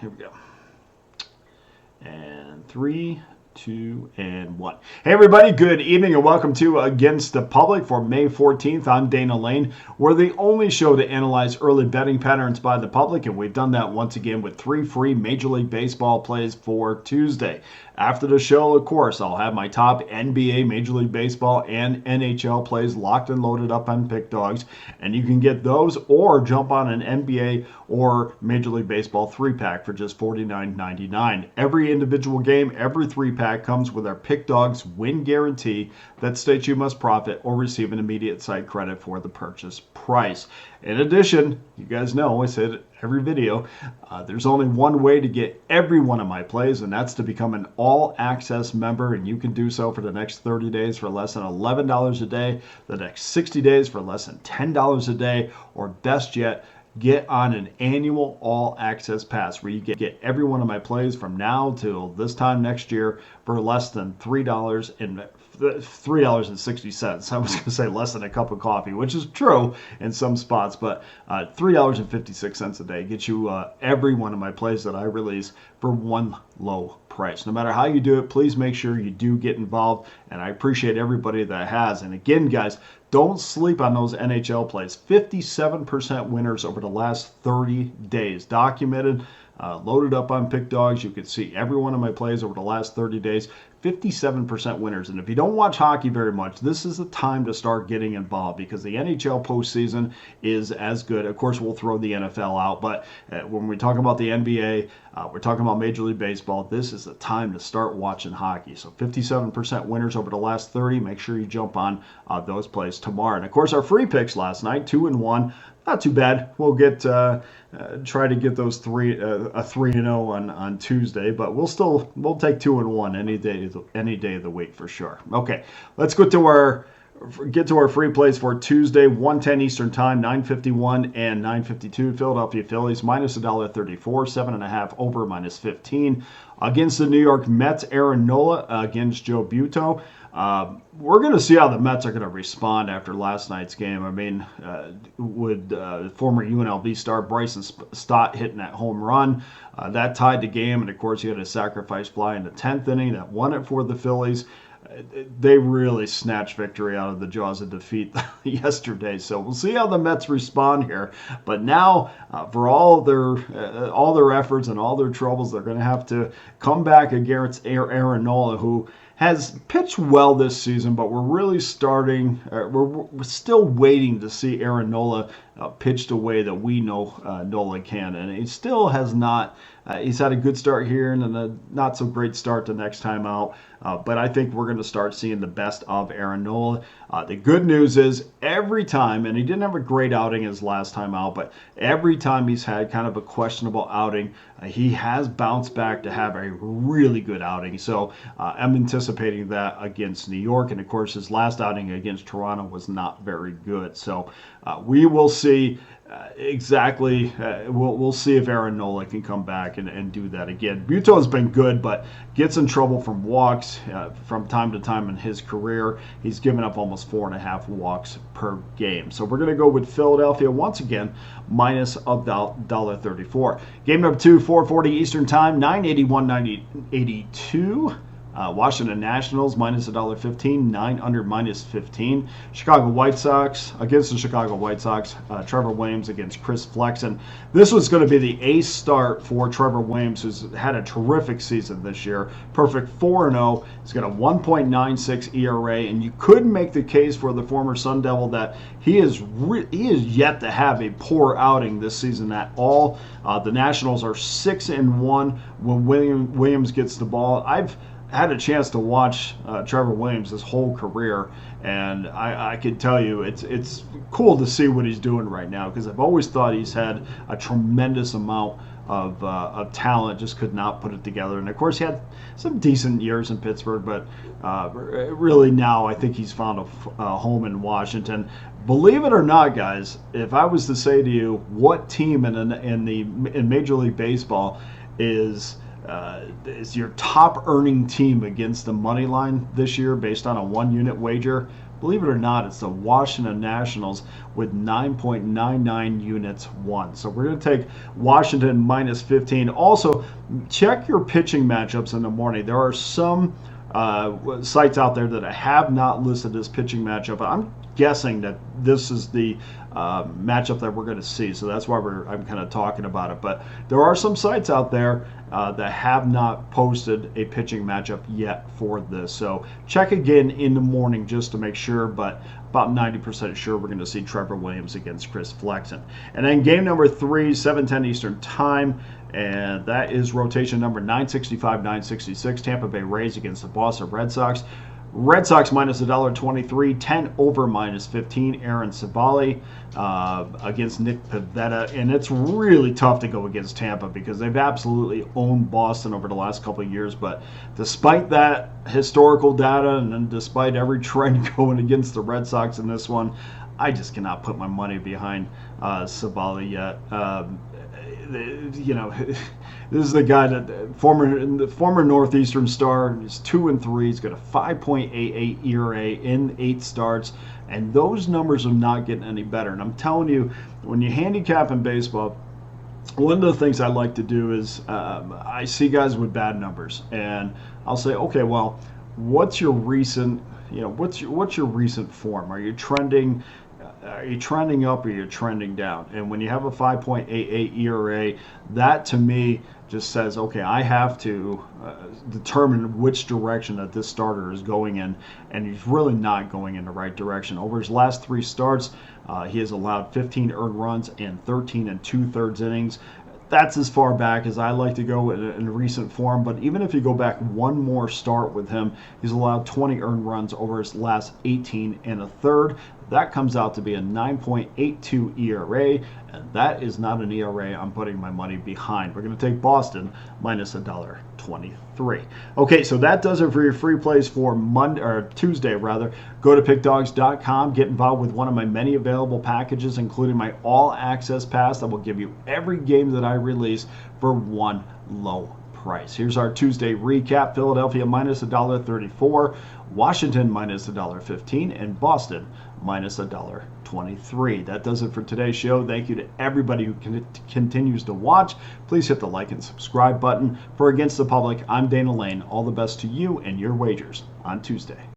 Here we go. And 3, 2, and 1. Hey, everybody. Good evening and welcome to Against the Public for May 14th. I'm Dana Lane. We're the only show to analyze early betting patterns by the public, and we've done that once again with 3 free Major League Baseball plays for Tuesday. After the show, of course, I'll have my top NBA, Major League Baseball, and NHL plays locked and loaded up on Pick Dawgz, and you can get those or jump on an NBA or Major League Baseball 3-pack for just $49.99. Every individual game, every 3-pack comes with our Pick Dawgz win guarantee that states you must profit or receive an immediate site credit for the purchase price. In addition, you guys know, I said it every video, there's only one way to get every one of my plays, and that's to become an all-access member, and you can do so for the next 30 days for less than $11 a day, the next 60 days for less than $10 a day, or best yet, get on an annual all-access pass where you get every one of my plays from now till this time next year for less than $3.60. I was going to say less than a cup of coffee, which is true in some spots, but $3.56 a day gets you every one of my plays that I release for one low price. No matter how you do it, please make sure you do get involved, and I appreciate everybody that has. And again, guys, don't sleep on those NHL plays. 57% winners over the last 30 days. Documented, loaded up on Pick Dawgz. You can see every one of my plays over the last 30 days. 57% winners. And if you don't watch hockey very much, this is the time to start getting involved because the NHL postseason is as good. Of course, we'll throw the NFL out, but when we talk about the NBA, we're talking about Major League Baseball, this is the time to start watching hockey. So 57% winners over the last 30. Make sure you jump on those plays tomorrow. And of course, our free picks last night, 2 and 1. Not too bad. We'll get try to get those 3-0 on Tuesday, but we'll take 2 and 1 any day of the week for sure. Okay, let's get to our free plays for Tuesday, 1:10 Eastern Time, 9:51 and 9:52. Philadelphia Phillies minus $1.34, 7.5 over minus 15 against the New York Mets. Aaron Nola against Joe Buto. We're going to see how the Mets are going to respond after last night's game. I mean, would former UNLV star Bryson Stott hitting that home run, that tied the game, and of course he had a sacrifice fly in the 10th inning that won it for the Phillies. They really snatched victory out of the jaws of defeat yesterday. So we'll see how the Mets respond here. But now, for all their efforts and all their troubles, they're going to have to come back against Aaron Nola, who has pitched well this season, but we're really we're still waiting to see Aaron Nola pitch the way that we know Nola can. And he still has not. He's had a good start here and then a not so great start the next time out. But I think we're going to start seeing the best of Aaron Nola. The good news is every time, and he didn't have a great outing his last time out, but every time he's had kind of a questionable outing, he has bounced back to have a really good outing. So I'm anticipating that against New York. And of course, his last outing against Toronto was not very good. So we will see. Exactly. We'll see if Aaron Nola can come back and do that again. Buto has been good, but gets in trouble from walks from time to time in his career. He's given up almost 4.5 walks per game. So we're going to go with Philadelphia once again, minus $1.34. Game number 2, 4:40 Eastern Time, 981, 982. Washington Nationals minus $1.15, 9 under minus 15. Chicago White Sox against the Chicago White Sox. Trevor Williams against Chris Flexen. This was going to be the ace start for Trevor Williams, who's had a terrific season this year. Perfect 4-0. He's got a 1.96 ERA, and you could make the case for the former Sun Devil that he is yet to have a poor outing this season at all. The Nationals are 6-1 when Williams gets the ball. I've had a chance to watch Trevor Williams his whole career, and I can tell you it's cool to see what he's doing right now because I've always thought he's had a tremendous amount of talent, just could not put it together. And of course, he had some decent years in Pittsburgh, but really now I think he's found a home in Washington. Believe it or not, guys, if I was to say to you what team in Major League Baseball is your top earning team against the money line this year based on a 1-unit wager, Believe it or not, it's the Washington Nationals with 9.99 units won. So we're going to take Washington minus 15. Also, check your pitching matchups in the morning. There are some sites out there that I have not listed this pitching matchup. I'm guessing that this is the matchup that we're going to see, so that's why I'm kind of talking about it. But there are some sites out there that have not posted a pitching matchup yet for this, so check again in the morning just to make sure. But about 90% sure we're going to see Trevor Williams against Chris Flexen. And then game number 3, 7:10 Eastern time. And that is rotation number 965, 966. Tampa Bay Rays against the Boston Red Sox. Red Sox minus $1.23, 10 over minus 15. Aaron Civale against Nick Pivetta. And it's really tough to go against Tampa because they've absolutely owned Boston over the last couple of years. But despite that historical data and then despite every trend going against the Red Sox in this one, I just cannot put my money behind Civale yet. This is the guy that former Northeastern star. He's 2-3. He's got a 5.88 ERA in 8 starts, and those numbers are not getting any better. And I'm telling you, when you handicap in baseball, one of the things I like to do is I see guys with bad numbers, and I'll say, okay, well, what's your recent, what's your recent form? Are you trending? Are you trending up or are you trending down? And when you have a 5.88 ERA, that to me just says, okay, I have to determine which direction that this starter is going in, and he's really not going in the right direction. Over his last 3 starts, he has allowed 15 earned runs and 13 2/3 innings. That's as far back as I like to go in recent form. But even if you go back one more start with him, he's allowed 20 earned runs over his last 18 1/3. That comes out to be a 9.82 ERA, and that is not an ERA I'm putting my money behind. We're going to take Boston minus $1.23. Okay, so that does it for your free plays for Monday or Tuesday rather. Go to pickdawgz.com, get involved with one of my many available packages, including my all-access pass that will give you every game that I release for one low price. Here's our Tuesday recap. Philadelphia minus $1.34, Washington minus $1.15, and Boston minus $1.23. That does it for today's show. Thank you to everybody who continues to watch. Please hit the like and subscribe button. For Against the Public, I'm Dana Lane. All the best to you and your wagers on Tuesday.